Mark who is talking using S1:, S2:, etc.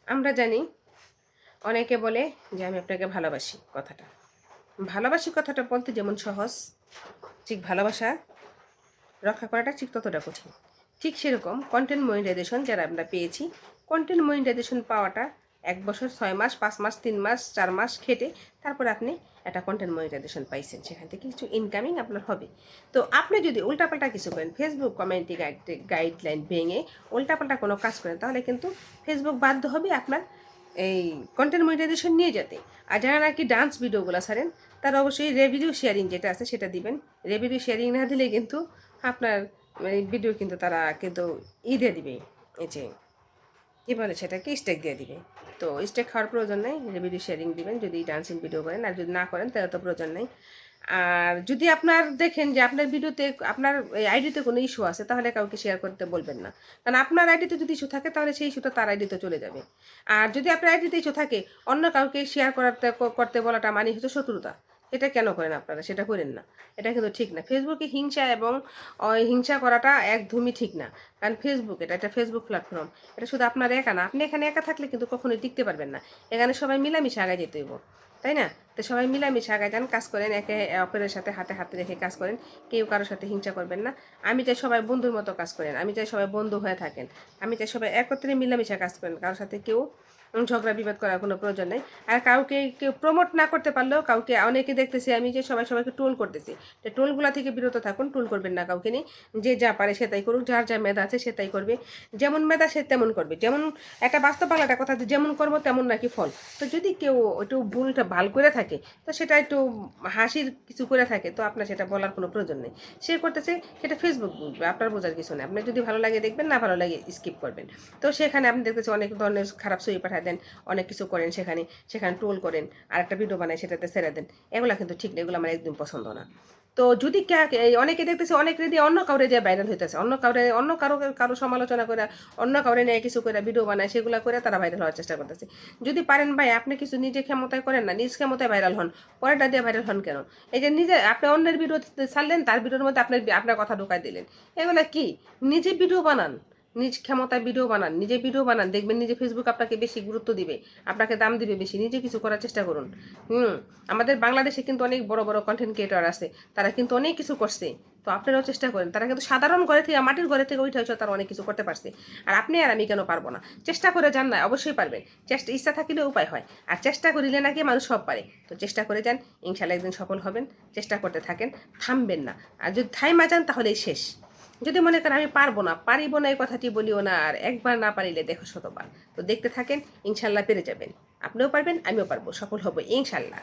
S1: আমরা জানি অনেকে বলে যে আমি আপনাকে ভালোবাসি কথাটা বলতে যেমন সহজ, ঠিক ভালোবাসা রক্ষা করাটা ঠিক ততটা কঠিন। ঠিক সেরকম কন্টেন্ট মনিটাইজেশন যারা আমরা পেয়েছি, কন্টেন্ট মনিটাইজেশন পাওয়াটা 1 বছর 6 মাস 5 মাস 3 মাস 4 মাস খেটে তারপর আপনি একটা কন্টেন্ট মনিটাইজেশন পাইছেন, সেখান থেকে কিছু ইনকামিং আপনার হবে। তো আপনি যদি উল্টাপাল্টা কিছু করেন, ফেসবুক কমিউনিটি গাইডলাইন ভেঙে উল্টাপাল্টা কোনো কাজ করেন, তাহলে কিন্তু ফেসবুক বাধ্য হবে আপনার এই কন্টেন্ট মনিটাইজেশন নিয়ে যেতে। আর যারা নাকি ডান্স ভিডিওগুলো ছাড়েন, তারা অবশ্যই রেভিনিউ শেয়ারিং যেটা আছে সেটা দিবেন। রেভিনিউ শেয়ারিং না দিলে কিন্তু আপনার ভিডিও কিন্তু তারা কিন্তু দিয়ে দিবে, এই যে কী বলে সেটাকে স্টেক দিয়ে দিবে। তো স্টেক খাওয়ার প্রয়োজন নেই, ভিডিও শেয়ারিং দিবেন যদি ডান্সিং ভিডিও করেন। আর যদি না করেন তাহলে তো প্রয়োজন নেই। আর যদি আপনার দেখেন যে আপনার ভিডিওতে আপনার আইডিতে কোনো ইস্যু আছে, তাহলে কাউকে শেয়ার করতে বলবেন না। কারণ আপনার আইডিতে যদি ইস্যু থাকে তাহলে সেই ইস্যুটা তার আইডিতে চলে যাবে। আর যদি আপনার আইডিতে ইস্যু থাকে, অন্য কাউকে শেয়ার করতে বলাটা মানে হচ্ছে শত্রুতা। এটা কেন করেন আপনারা? সেটা করেন না। এটা কিন্তু ঠিক না। ফেসবুকে হিংসা এবং হিংসা করাটা একদমই ঠিক না। কারণ ফেসবুক এটা একটা ফেসবুক প্ল্যাটফর্ম। এটা শুধু আপনার একা না। আপনি এখানে একা থাকলে কিন্তু কখনোই টিকতে পারবেন না। এখানে সবাই মিলামিশে আগায় যেতে হইব, তাই না? তো সবাই মিলামিশে আগায় যান, কাজ করেন, একে অপরের সাথে হাতে হাতে রেখে কাজ করেন। কেউ কারোর সাথে হিংসা করবেন না। আমি চাই সবাই বন্ধুর মতো কাজ করেন, আমি চাই সবাই বন্ধু হয়ে থাকেন, আমি চাই সবাই একত্রে মিলামিশে কাজ করেন। কারোর সাথে কেউ ঝগড়া বিবাদ করার কোনো প্রয়োজন নেই। আর কাউকে কেউ প্রমোট না করতে পারলেও, কাউকে অনেকে দেখতেছি আমি যে সবাইকে ট্রোল করতেছি, তো ট্রোলগুলা থেকে বিরত থাকুন। ট্রোল করবেন না কাউকে নিয়ে। যে যা পারে সে তাই করুক, যার যা মেধা আছে সে তাই করবে। যেমন মেধা সে তেমন করবে। যেমন একটা বাস্তব বাংলা একটা কথা, যে যেমন কর্ম তেমন নাকি ফল। তো যদি কেউ একটু ভুলটা ভাল করে থাকে, তো সেটা একটু হাসির কিছু করে থাকে, তো আপনার সেটা বলার কোনো প্রয়োজন নেই। সে করতেছে সেটা ফেসবুক বুঝবে, আপনার বোঝার কিছু নেই। আপনার যদি ভালো লাগে দেখবেন, না ভালো লাগে স্কিপ করবেন। তো সেখানে আপনি দেখতেছি অনেক ধরনের খারাপ ছবি পাঠায় দেন, অনেক কিছু করেন, সেখানে ট্রোল করেন, আর একটা ভিডিও বানায় সেটাতে ছেড়ে দেন। এগুলো কিন্তু ঠিক না, এগুলো আমার একদম পছন্দ না। তো যদি অনেকে দেখতেছে অনেক দিয়ে অন্য কাউরে যে ভাইরাল হইতেছে, অন্য কারো সমালোচনা করে, অন্য কাউরে নিয়ে কিছু করে ভিডিও বানায়, সেগুলো করে তারা ভাইরাল হওয়ার চেষ্টা করতেছে। যদি পারেন ভাই, আপনি কিছু নিজে ক্ষমতায় করেন না, নিজ ক্ষমতায় ভাইরাল হন, পরেরটা দিয়ে ভাইরাল হন কেন? এই যে নিজে আপনি অন্যের ভিডিও ছাড়লেন, তার ভিডিওর মধ্যে আপনার কথা ঢুকাই দিলেন, এগুলো কি? নিজে ভিডিও বানান, নিজ ক্ষমতায় নিজে ভিডিও বানান, দেখবেন নিজে ফেসবুক আপনাকে বেশি গুরুত্ব দিবে, আপনাকে দাম দিবে বেশি। নিজে কিছু করার চেষ্টা করুন। আমাদের বাংলাদেশে কিন্তু অনেক বড় বড় কন্টেন্ট ক্রিয়েটর আছে, তারা কিন্তু অনেক কিছু করছে। তো আপনারাও চেষ্টা করেন। তারা কিন্তু সাধারণ ঘরে থেকে, মাটির ঘরে থেকে উঠে তারা অনেক কিছু করতে পারছে। আর আপনি আর আমি কেন পারবো না? চেষ্টা করে যান না, অবশ্যই পারবেন। ইচ্ছা থাকিলে উপায় হয়। আর চেষ্টা করিলে নাকি মানুষ সব পারে। তো চেষ্টা করে যান, ইনশাল্লাহ একদিন সফল হবেন। চেষ্টা করতে থাকেন, থামবেন না। আর যদি থাইমা যান তাহলেই শেষ। যদি মনে করেন আমি পারিব না, এই কথাটি বলিও না। আর একবার না পারিলে দেখো শতবার। তো দেখতে থাকেন, ইনশাল্লাহ পেরে যাবেন। আপনিও পারবেন, আমিও পারবো, সফল হবো ইনশাল্লাহ।